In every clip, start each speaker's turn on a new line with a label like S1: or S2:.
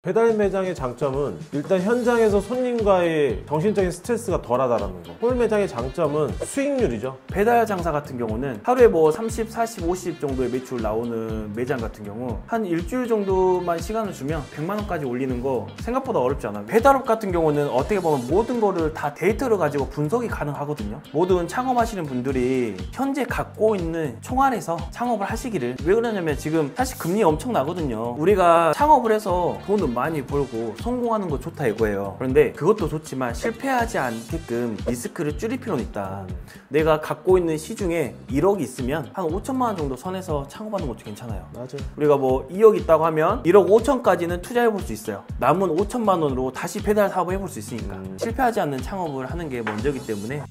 S1: 배달 매장의 장점은 일단 현장에서 손님과의 정신적인 스트레스가 덜하다라는 거. 홀 매장의 장점은 수익률이죠.
S2: 배달 장사 같은 경우는 하루에 뭐 30, 40, 50 정도의 매출 나오는 매장 같은 경우 한 일주일 정도만 시간을 주면 100만 원까지 올리는 거 생각보다 어렵지 않아요. 배달업 같은 경우는 어떻게 보면 모든 거를 다 데이터를 가지고 분석이 가능하거든요. 모든 창업하시는 분들이 현재 갖고 있는 총알에서 창업을 하시기를. 왜 그러냐면 지금 사실 금리 엄청 나거든요. 우리가 창업을 해서 돈을 많이 벌고 성공하는 거 좋다 이거예요. 그런데 그것도 좋지만 실패하지 않게끔 리스크를 줄일 필요는 있다. 내가 갖고 있는 시중에 1억이 있으면 한 5천만 원 정도 선에서 창업하는 것도 괜찮아요.
S1: 맞아요.
S2: 우리가 뭐 2억 있다고 하면 1억 5천까지는 투자해 볼 수 있어요. 남은 5천만 원으로 다시 배달 사업을 해볼 수 있으니까. 실패하지 않는 창업을 하는 게 먼저이기 때문에.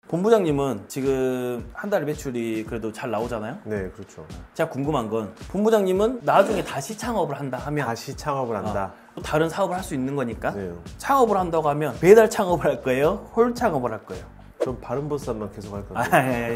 S2: 본부장님은 지금 한 달에 매출이 그래도 잘 나오잖아요?
S1: 네, 그렇죠.
S2: 제가 궁금한 건 본부장님은 나중에 다시 창업을 한다 하면
S1: 다시 창업을 한다.
S2: 또 다른 사업을 할 수 있는 거니까
S1: 네.
S2: 창업을 한다고 하면 배달 창업을 할 거예요? 홀 창업을 할 거예요?
S1: 전 바른보쌈만 계속 할 건데.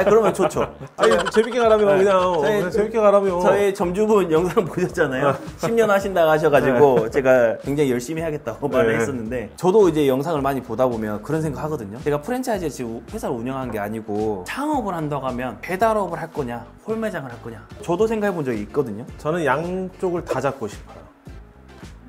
S2: 그러면 좋죠.
S1: 아니 재밌게 가라며 그냥 재밌게 가라며.
S2: 저희 점주분 영상 보셨잖아요. 10년 하신다고 하셔가지고 제가 굉장히 열심히 해야겠다고 말을 했었는데, 저도 이제 영상을 많이 보다 보면 그런 생각 하거든요. 제가 프랜차이즈 지금 회사를 운영한 게 아니고 창업을 한다고 하면 배달업을 할 거냐 홀 매장을 할 거냐, 저도 생각해 본 적이 있거든요.
S1: 저는 양쪽을 다 잡고 싶어요.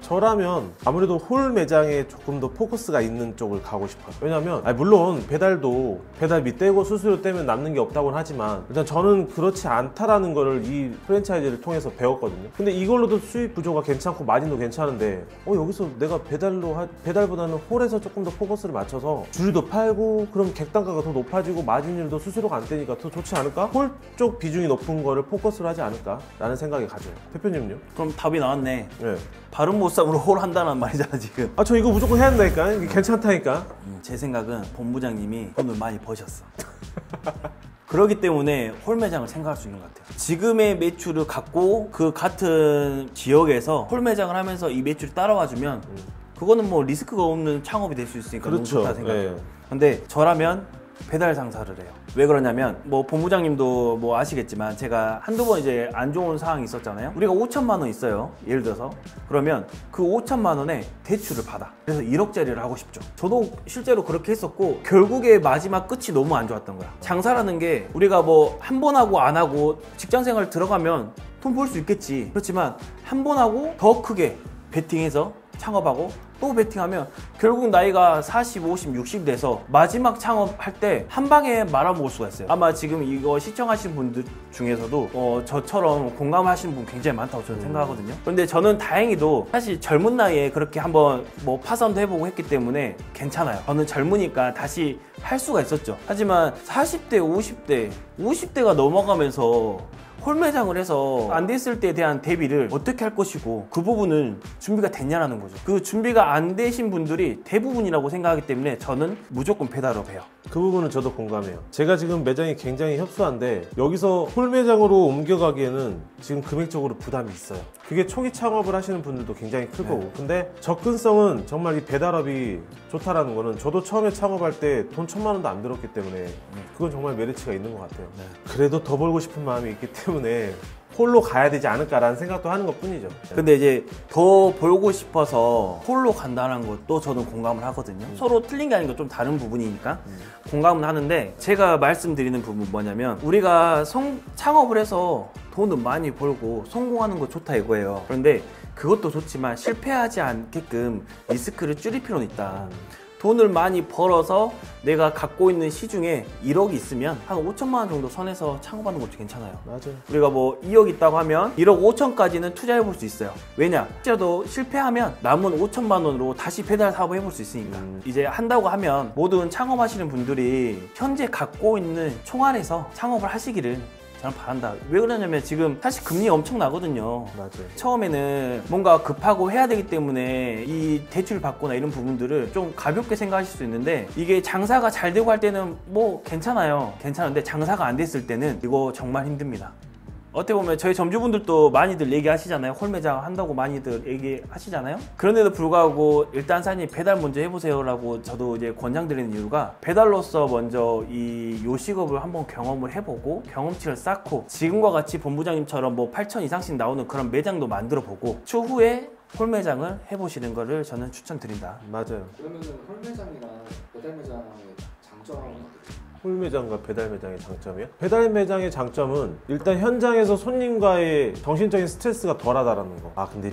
S1: 저라면 아무래도 홀 매장에 조금 더 포커스가 있는 쪽을 가고 싶어요. 왜냐면 물론 배달도 배달비 떼고 수수료 떼면 남는 게 없다고는 하지만 일단 저는 그렇지 않다라는 거를 이 프랜차이즈를 통해서 배웠거든요. 근데 이걸로도 수입 구조가 괜찮고 마진도 괜찮은데 여기서 내가 배달보다는 홀에서 조금 더 포커스를 맞춰서 줄도 팔고 그럼 객단가가 더 높아지고 마진율도 수수료가 안 떼니까 더 좋지 않을까? 홀 쪽 비중이 높은 거를 포커스를 하지 않을까? 라는 생각이 가져요. 대표님은요?
S2: 그럼 답이 나왔네.
S1: 네.
S2: 바른보쌈으로 홀 한다는 말이잖아 지금.
S1: 저 이거 무조건 해야 된다니까. 이게 괜찮다니까.
S2: 제 생각은 본부장님이 돈을 많이 버셨어. 그렇기 때문에 홀 매장을 생각할 수 있는 것 같아요. 지금의 매출을 갖고 그 같은 지역에서 홀 매장을 하면서 이 매출이 따라와주면 그거는 뭐 리스크가 없는 창업이 될 수 있으니까
S1: 그렇죠.
S2: 너무 좋다 생각해요.
S1: 네.
S2: 근데 저라면 배달 장사를 해요. 왜 그러냐면 뭐 본부장님도 뭐 아시겠지만 제가 한두 번 이제 안 좋은 상황이 있었잖아요. 우리가 5천만 원 있어요, 예를 들어서. 그러면 그 5천만 원에 대출을 받아. 그래서 1억짜리를 하고 싶죠. 저도 실제로 그렇게 했었고 결국에 마지막 끝이 너무 안 좋았던 거야. 장사라는 게 우리가 뭐 한 번 하고 안 하고 직장생활 들어가면 돈 벌 수 있겠지. 그렇지만 한 번 하고 더 크게 베팅해서 창업하고 또 베팅하면 결국 나이가 40, 50, 60 돼서 마지막 창업할 때 한 방에 말아먹을 수가 있어요. 아마 지금 이거 시청하신 분들 중에서도 저처럼 공감하시는 분 굉장히 많다고 저는 생각하거든요. 그런데 저는 다행히도 사실 젊은 나이에 그렇게 한번 뭐 파산도 해보고 했기 때문에 괜찮아요. 저는 젊으니까 다시 할 수가 있었죠. 하지만 40대, 50대가 넘어가면서 홀 매장을 해서 안 됐을 때에 대한 대비를 어떻게 할 것이고 그 부분은 준비가 됐냐라는 거죠. 그 준비가 안 되신 분들이 대부분이라고 생각하기 때문에 저는 무조건 배달업 해요.
S1: 그 부분은 저도 공감해요. 제가 지금 매장이 굉장히 협소한데 여기서 홀 매장으로 옮겨가기에는 지금 금액적으로 부담이 있어요. 그게 초기 창업을 하시는 분들도 굉장히 클 거고. 근데 접근성은 정말 이 배달업이 좋다라는 거는 저도 처음에 창업할 때 돈 1,000만 원도 안 들었기 때문에 그건 정말 메리트가 있는 것 같아요. 그래도 더 벌고 싶은 마음이 있기 때문에 홀로 가야 되지 않을까라는 생각도 하는 것 뿐이죠.
S2: 근데 이제 더 벌고 싶어서 홀로 간다는 것도 저는 공감을 하거든요. 서로 틀린 게 아니고 좀 다른 부분이니까 공감은 하는데, 제가 말씀드리는 부분 뭐냐면 우리가 창업을 해서 돈을 많이 벌고 성공하는 거 좋다 이거예요. 그런데 그것도 좋지만 실패하지 않게끔 리스크를 줄일 필요는 있다. 돈을 많이 벌어서 내가 갖고 있는 시중에 1억이 있으면 한 5천만 원 정도 선에서 창업하는 것도 괜찮아요.
S1: 맞아요.
S2: 우리가 뭐 2억 있다고 하면 1억 5천까지는 투자해 볼 수 있어요. 왜냐? 실제로 실패하면 남은 5천만 원으로 다시 배달 사업을 해볼 수 있으니까. 이제 한다고 하면 모든 창업하시는 분들이 현재 갖고 있는 총알에서 창업을 하시기를 저는 바란다. 왜 그러냐면 지금 사실 금리 엄청 나거든요.
S1: 맞아요.
S2: 처음에는 뭔가 급하고 해야 되기 때문에 이 대출 받거나 이런 부분들을 좀 가볍게 생각하실 수 있는데, 이게 장사가 잘 되고 할 때는 뭐 괜찮아요. 괜찮은데 장사가 안 됐을 때는 이거 정말 힘듭니다. 어떻게 보면 저희 점주분들도 많이들 얘기하시잖아요. 홀 매장 한다고 많이들 얘기하시잖아요. 그런데도 불구하고 일단 사장님 배달 먼저 해보세요라고 저도 이제 권장드리는 이유가 배달로서 먼저 이 요식업을 한번 경험을 해보고 경험치를 쌓고 지금과 같이 본부장님처럼 뭐 8천 이상씩 나오는 그런 매장도 만들어 보고 추후에 홀 매장을 해보시는 거를 저는 추천드린다.
S1: 맞아요.
S3: 그러면은 홀 매장이랑 배달 매장의 장점은 어떻게?
S1: 홀 매장과 배달 매장의 장점이요? 배달 매장의 장점은 일단 현장에서 손님과의 정신적인 스트레스가 덜하다라는 거. 아 근데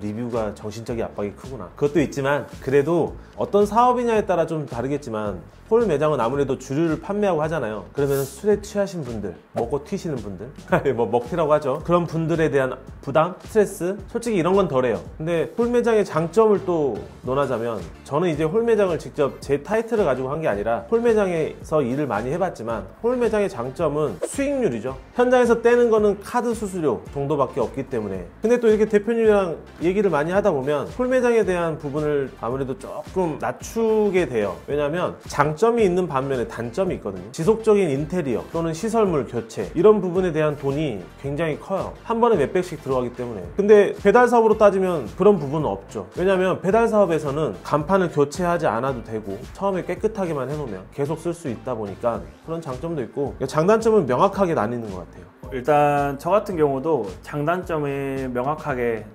S1: 리뷰가 정신적인 압박이 크구나. 그것도 있지만 그래도 어떤 사업이냐에 따라 좀 다르겠지만 홀 매장은 아무래도 주류를 판매하고 하잖아요. 그러면 술에 취하신 분들, 먹고 튀시는 분들, 뭐 먹튀라고 하죠. 그런 분들에 대한 부담, 스트레스, 솔직히 이런 건 덜해요. 근데 홀 매장의 장점을 또 논하자면 저는 이제 홀 매장을 직접 제 타이틀을 가지고 한 게 아니라 홀 매장에서 일을 많이 해봤지만 홀 매장의 장점은 수익률이죠. 현장에서 떼는 거는 카드 수수료 정도밖에 없기 때문에. 근데 또 이렇게 대표님이랑 얘기를 많이 하다 보면 홀 매장에 대한 부분을 아무래도 조금 낮추게 돼요. 왜냐면 장점이 있는 반면에 단점이 있거든요. 지속적인 인테리어 또는 시설물 교체 이런 부분에 대한 돈이 굉장히 커요. 한 번에 몇백씩 들어가기 때문에. 근데 배달 사업으로 따지면 그런 부분은 없죠. 왜냐면 배달 사업에서는 간판을 교체하지 않아도 되고 처음에 깨끗하게만 해놓으면 계속 쓸 수 있다 보니까 그런 장점도 있고 장단점은 명확하게 나뉘는 것 같아요.
S2: 일단 저 같은 경우도 장단점이 명확하게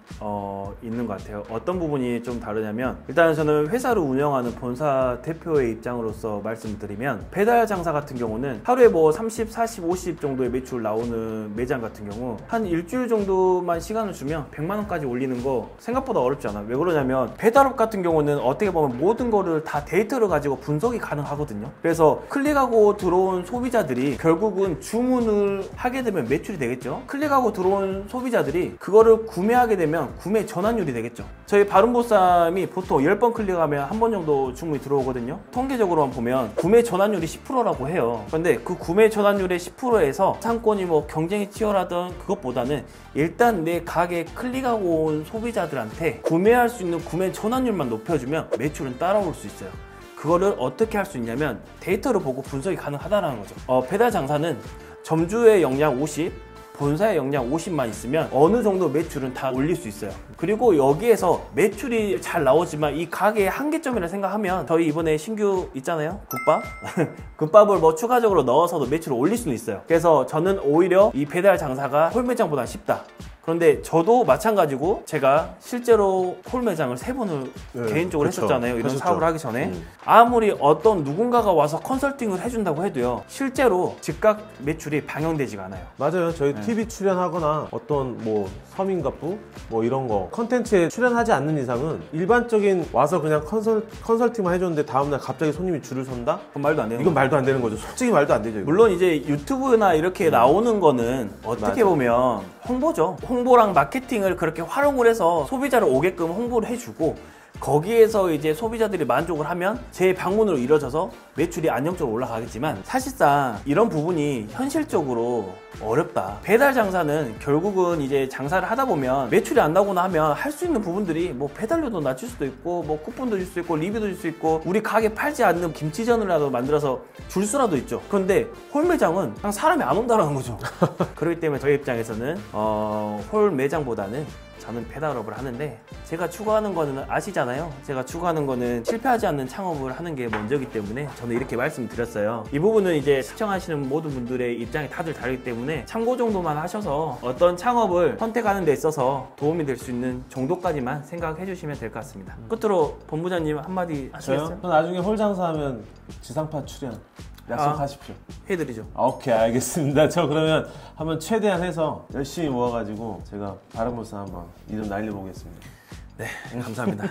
S2: 있는 것 같아요. 어떤 부분이 좀 다르냐면 일단 저는 회사를 운영하는 본사 대표의 입장으로서 말씀드리면 배달 장사 같은 경우는 하루에 뭐 30, 40, 50 정도의 매출 나오는 매장 같은 경우 한 일주일 정도만 시간을 주면 100만 원까지 올리는 거 생각보다 어렵지 않아요. 왜 그러냐면 배달업 같은 경우는 어떻게 보면 모든 거를 다 데이터를 가지고 분석이 가능하거든요. 그래서 클릭하고 들어온 소비자들이 결국은 주문을 하게 되면 매출이 되겠죠. 클릭하고 들어온 소비자들이 그거를 구매하게 되면 구매 전환율이 되겠죠. 저희 바른보쌈이 보통 10번 클릭하면 한 번 정도 주문이 들어오거든요. 통계적으로만 보면 구매 전환율이 10%라고 해요. 그런데 그 구매 전환율의 10%에서 상권이 뭐 경쟁이 치열하던 그것보다는 일단 내 가게 클릭하고 온 소비자들한테 구매할 수 있는 구매 전환율만 높여주면 매출은 따라올 수 있어요. 그거를 어떻게 할 수 있냐면 데이터를 보고 분석이 가능하다는 거죠. 배달 장사는 점주의 역량 50, 본사의 역량 50만 있으면 어느 정도 매출은 다 올릴 수 있어요. 그리고 여기에서 매출이 잘 나오지만 이 가게의 한계점이라 생각하면 저희 이번에 신규 있잖아요, 국밥. 국밥을 뭐 추가적으로 넣어서도 매출을 올릴 수는 있어요. 그래서 저는 오히려 이 배달 장사가 홀매장보다 쉽다. 그런데 저도 마찬가지고 제가 실제로 홀 매장을 3번을 개인적으로
S1: 그쵸.
S2: 했었잖아요. 이런
S1: 하셨죠.
S2: 사업을 하기 전에. 아무리 어떤 누군가가 와서 컨설팅을 해준다고 해도요, 실제로 즉각 매출이 방영되지가 않아요.
S1: 맞아요. 저희 TV 출연하거나 어떤 뭐 서민갑부 뭐 이런 거 컨텐츠에 출연하지 않는 이상은 일반적인 와서 그냥 컨설팅만 해줬는데 다음날 갑자기 손님이 줄을 선다?
S2: 그건 말도 안 되는
S1: 이건
S2: 거예요.
S1: 말도 안 되는 거죠. 솔직히 말도 안 되죠. 이거.
S2: 물론 이제 유튜브나 이렇게 나오는 거는 어떻게
S1: 맞아.
S2: 보면 홍보죠. 홍보랑 마케팅을 그렇게 활용을 해서 소비자를 오게끔 홍보를 해주고 거기에서 이제 소비자들이 만족을 하면 재방문으로 이루어져서 매출이 안정적으로 올라가겠지만 사실상 이런 부분이 현실적으로 어렵다. 배달 장사는 결국은 이제 장사를 하다 보면 매출이 안 나거나 하면 할 수 있는 부분들이 뭐 배달료도 낮출 수도 있고 뭐 쿠폰도 줄 수 있고 리뷰도 줄 수 있고 우리 가게 팔지 않는 김치전이라도 만들어서 줄 수라도 있죠. 그런데 홀 매장은 그냥 사람이 안 온다는 거죠. 그렇기 때문에 저희 입장에서는 홀 매장보다는 저는 배달업을 하는데 제가 추구하는 거는 아시잖아요. 제가 추구하는 거는 실패하지 않는 창업을 하는 게 먼저이기 때문에 저는 이렇게 말씀드렸어요. 이 부분은 이제 시청하시는 모든 분들의 입장이 다들 다르기 때문에 참고 정도만 하셔서 어떤 창업을 선택하는 데 있어서 도움이 될 수 있는 정도까지만 생각해 주시면 될 것 같습니다. 끝으로 본부장님 한마디 하시겠어요?
S1: 저 나중에 홀 장사하면 지상파 출연 약속하십시오.
S2: 해드리죠.
S1: 오케이, 알겠습니다. 저 그러면 한번 최대한 해서 열심히 모아가지고 제가 바른보쌈 한번 이름 날려보겠습니다.
S2: 네, 감사합니다.